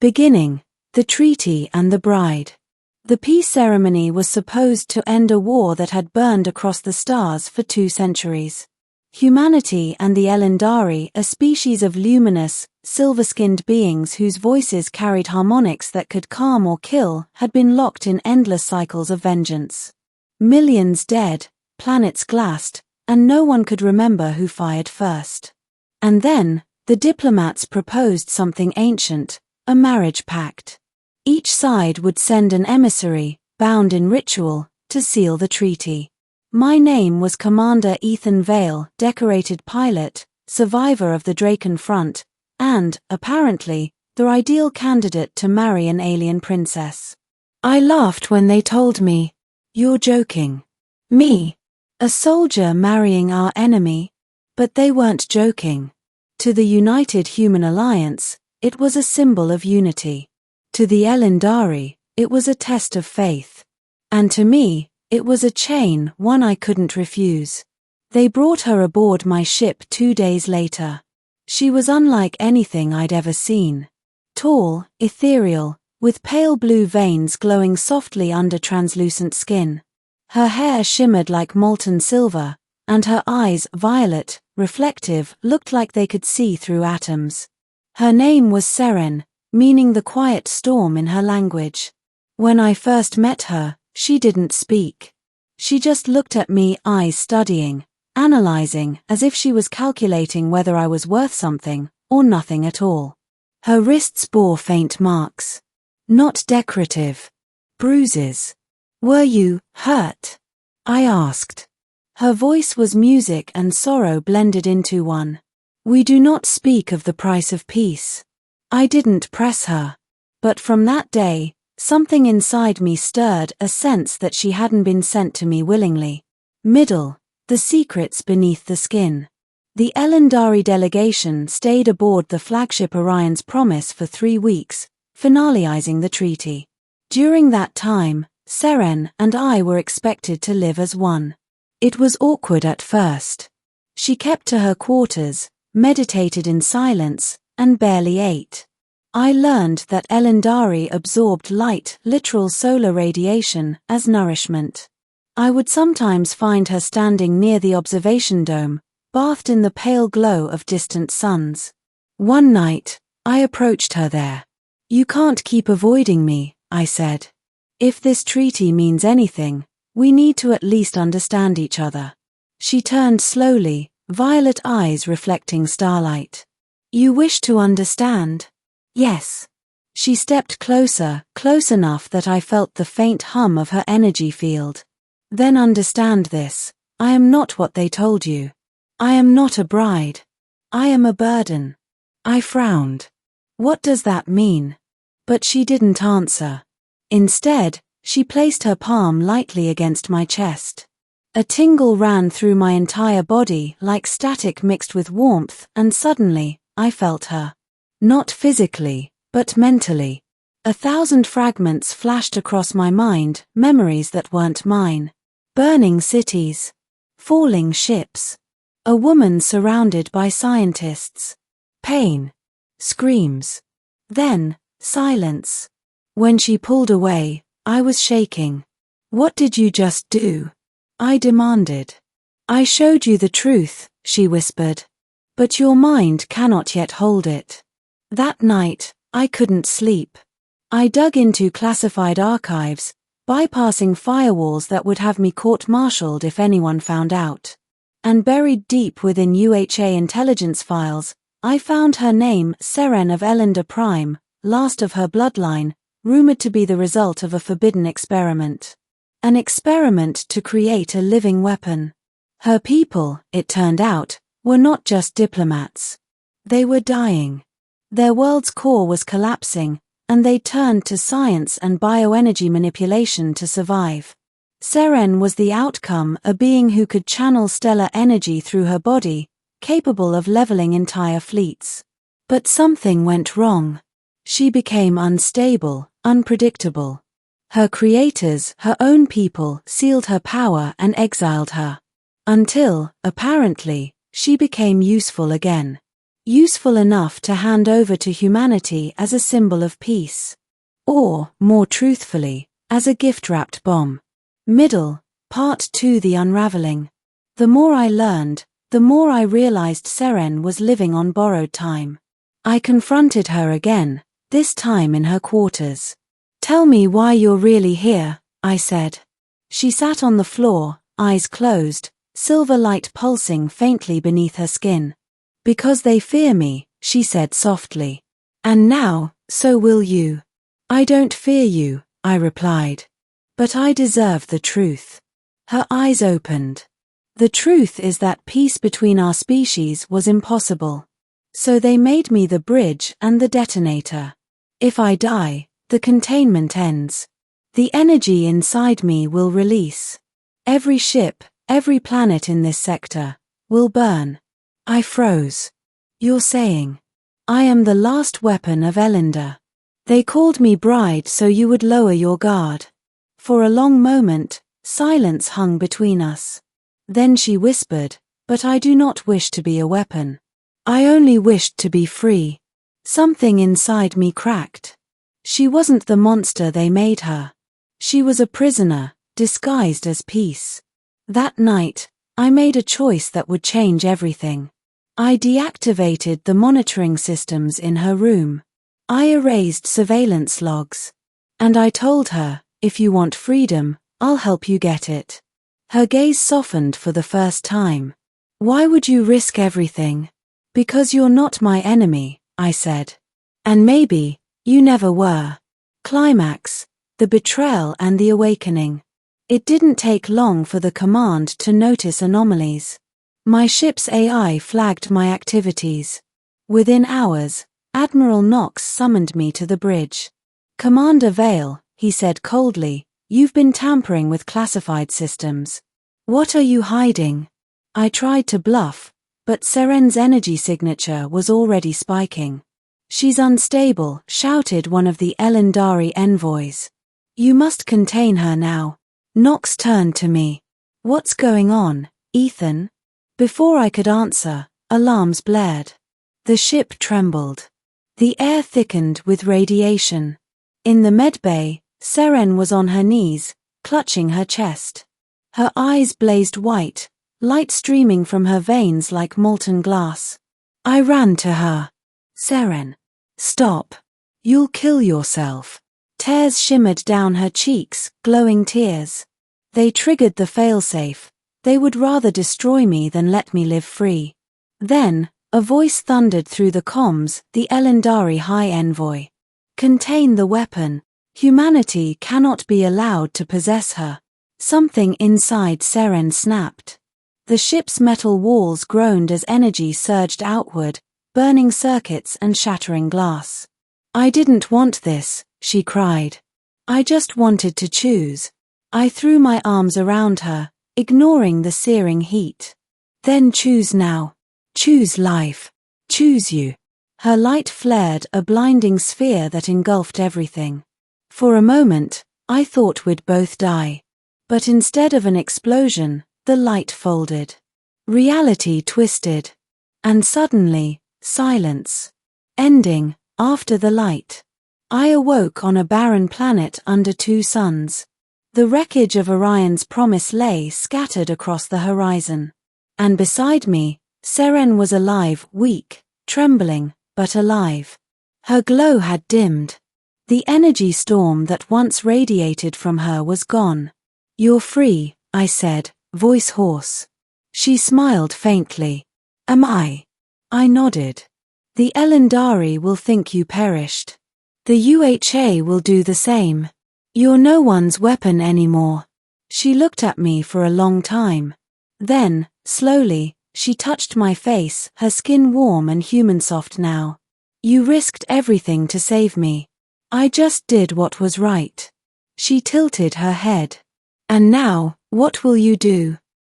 Beginning, the treaty and the bride. The peace ceremony was supposed to end a war that had burned across the stars for 2 centuries. Humanity and the Elendari, a species of luminous, silver-skinned beings whose voices carried harmonics that could calm or kill, had been locked in endless cycles of vengeance. Millions dead, planets glassed, and no one could remember who fired first. And then, the diplomats proposed something ancient, a marriage pact. Each side would send an emissary, bound in ritual, to seal the treaty. My name was Commander Ethan Vale, decorated pilot, survivor of the Draken Front, and, apparently, the ideal candidate to marry an alien princess. I laughed when they told me, "You're joking." Me, a soldier marrying our enemy? But they weren't joking. To the United Human Alliance, it was a symbol of unity. To the Elendari, it was a test of faith. And to me, it was a chain, one I couldn't refuse. They brought her aboard my ship 2 days later. She was unlike anything I'd ever seen. Tall, ethereal, with pale blue veins glowing softly under translucent skin. Her hair shimmered like molten silver, and her eyes, violet, reflective, looked like they could see through atoms. Her name was Seren, meaning the quiet storm in her language. When I first met her, she didn't speak. She just looked at me, eyes studying, analyzing, as if she was calculating whether I was worth something, or nothing at all. Her wrists bore faint marks. Not decorative. Bruises. "Were you hurt?" I asked. Her voice was music and sorrow blended into one. "We do not speak of the price of peace." I didn't press her. But from that day, something inside me stirred, a sense that she hadn't been sent to me willingly. Middle, the secrets beneath the skin. The Elendari delegation stayed aboard the flagship Orion's Promise for 3 weeks, finalizing the treaty. During that time, Seren and I were expected to live as one. It was awkward at first. She kept to her quarters, meditated in silence, and barely ate. I learned that Elendari absorbed light, literal solar radiation, as nourishment. I would sometimes find her standing near the observation dome, bathed in the pale glow of distant suns. One night, I approached her there. "You can't keep avoiding me," I said. "If this treaty means anything, we need to at least understand each other." She turned slowly, violet eyes reflecting starlight. "You wish to understand?" "Yes." She stepped closer, close enough that I felt the faint hum of her energy field. "Then understand this. I am not what they told you. I am not a bride. I am a burden." I frowned. "What does that mean?" But she didn't answer. Instead, she placed her palm lightly against my chest. A tingle ran through my entire body like static mixed with warmth, and suddenly, I felt her. Not physically, but mentally. 1,000 fragments flashed across my mind, memories that weren't mine. Burning cities. Falling ships. A woman surrounded by scientists. Pain. Screams. Then, silence. When she pulled away, I was shaking. "What did you just do?" I demanded. "I showed you the truth," she whispered. "But your mind cannot yet hold it." That night, I couldn't sleep. I dug into classified archives, bypassing firewalls that would have me court-martialed if anyone found out. And buried deep within UHA intelligence files, I found her name, Seren of Elender Prime, last of her bloodline, rumored to be the result of a forbidden experiment. An experiment to create a living weapon. Her people, it turned out, were not just diplomats. They were dying. Their world's core was collapsing, and they turned to science and bioenergy manipulation to survive. Seren was the outcome, a being who could channel stellar energy through her body, capable of leveling entire fleets. But something went wrong. She became unstable, unpredictable. Her creators, her own people, sealed her power and exiled her. Until, apparently, she became useful again. useful enough to hand over to humanity as a symbol of peace. Or, more truthfully, as a gift-wrapped bomb. Middle, Part 2: The Unraveling. The more I learned, the more I realized Seren was living on borrowed time. I confronted her again, this time in her quarters. "Tell me why you're really here," I said. She sat on the floor, eyes closed, silver light pulsing faintly beneath her skin. "Because they fear me," she said softly. "And now, so will you." "I don't fear you," I replied. "But I deserve the truth." Her eyes opened. "The truth is that peace between our species was impossible. So they made me the bridge and the detonator. If I die, the containment ends. The energy inside me will release. Every ship, every planet in this sector, will burn." I froze. "You're saying I am the last weapon of Elinder. They called me bride so you would lower your guard." For a long moment, silence hung between us. Then she whispered, "But I do not wish to be a weapon. I only wished to be free." Something inside me cracked. She wasn't the monster they made her. She was a prisoner, disguised as peace. That night, I made a choice that would change everything. I deactivated the monitoring systems in her room. I erased surveillance logs. And I told her, "If you want freedom, I'll help you get it." Her gaze softened for the first time. "Why would you risk everything?" "Because you're not my enemy," I said. "And maybe, you never were." Climax: the betrayal and the awakening. It didn't take long for the command to notice anomalies. My ship's AI flagged my activities. Within hours, Admiral Knox summoned me to the bridge. "Commander Vale," he said coldly, "you've been tampering with classified systems. What are you hiding?" I tried to bluff, but Seren's energy signature was already spiking. "She's unstable," shouted one of the Elendari envoys. "You must contain her now." Knox turned to me. "What's going on, Ethan?" Before I could answer, alarms blared. The ship trembled. The air thickened with radiation. In the medbay, Seren was on her knees, clutching her chest. Her eyes blazed white, light streaming from her veins like molten glass. I ran to her. "Seren, stop. You'll kill yourself." Tears shimmered down her cheeks, glowing tears. They triggered the failsafe. They would rather destroy me than let me live free. Then, a voice thundered through the comms, the Elendari High Envoy. "Contain the weapon. Humanity cannot be allowed to possess her." Something inside Seren snapped. The ship's metal walls groaned as energy surged outward, burning circuits and shattering glass. "I didn't want this," she cried. "I just wanted to choose." I threw my arms around her, ignoring the searing heat. "Then choose now. Choose life. Choose you." Her light flared, a blinding sphere that engulfed everything. For a moment, I thought we'd both die. But instead of an explosion, the light folded. Reality twisted. And suddenly, silence. Ending, after the light. I awoke on a barren planet under two suns. The wreckage of Orion's promise lay scattered across the horizon. And beside me, Seren was alive, weak, trembling, but alive. Her glow had dimmed. The energy storm that once radiated from her was gone. "You're free," I said, voice hoarse. She smiled faintly. "Am I?" I nodded. "The Elendari will think you perished. The UHA will do the same. You're no one's weapon anymore." She looked at me for a long time. Then, slowly, she touched my face, her skin warm and human-soft now. "You risked everything to save me. I just did what was right." She tilted her head. "And now, what will you do?"